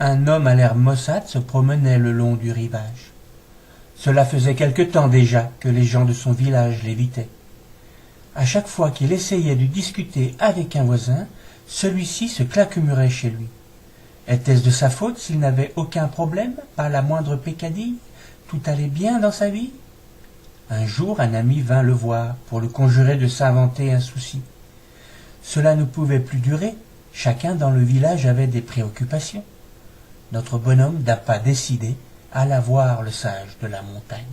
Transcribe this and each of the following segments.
Un homme à l'air maussade se promenait le long du rivage. Cela faisait quelque temps déjà que les gens de son village l'évitaient. À chaque fois qu'il essayait de discuter avec un voisin, celui-ci se claquemurait chez lui. Était-ce de sa faute s'il n'avait aucun problème, pas la moindre peccadille? Tout allait bien dans sa vie? Un jour, un ami vint le voir pour le conjurer de s'inventer un souci. Cela ne pouvait plus durer. Chacun dans le village avait des préoccupations. Notre bonhomme, d'un pas décidé, alla voir le sage de la montagne.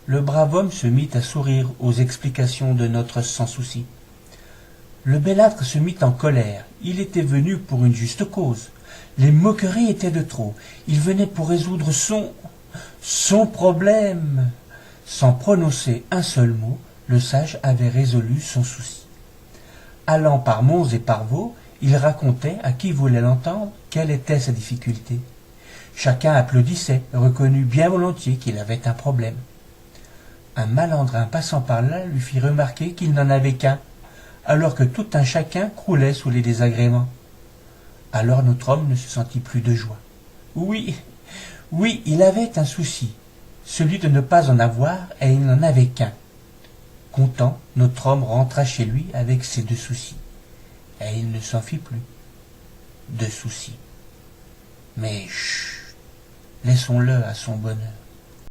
Le brave homme se mit à sourire aux explications de notre sans-souci. Le bellâtre se mit en colère. Il était venu pour une juste cause. Les moqueries étaient de trop. Il venait pour résoudre son problème. Sans prononcer un seul mot, le sage avait résolu son souci. Allant par monts et par vaux, il racontait à qui voulait l'entendre quelle était sa difficulté. Chacun applaudissait, reconnut bien volontiers qu'il avait un problème. Un malandrin passant par là lui fit remarquer qu'il n'en avait qu'un, alors que tout un chacun croulait sous les désagréments. Alors notre homme ne se sentit plus de joie. Oui, il avait un souci, celui de ne pas en avoir, et il n'en avait qu'un. Content, notre homme rentra chez lui avec ses 2 soucis, et il ne s'en fit plus de soucis. Mais chut, laissons-le à son bonheur.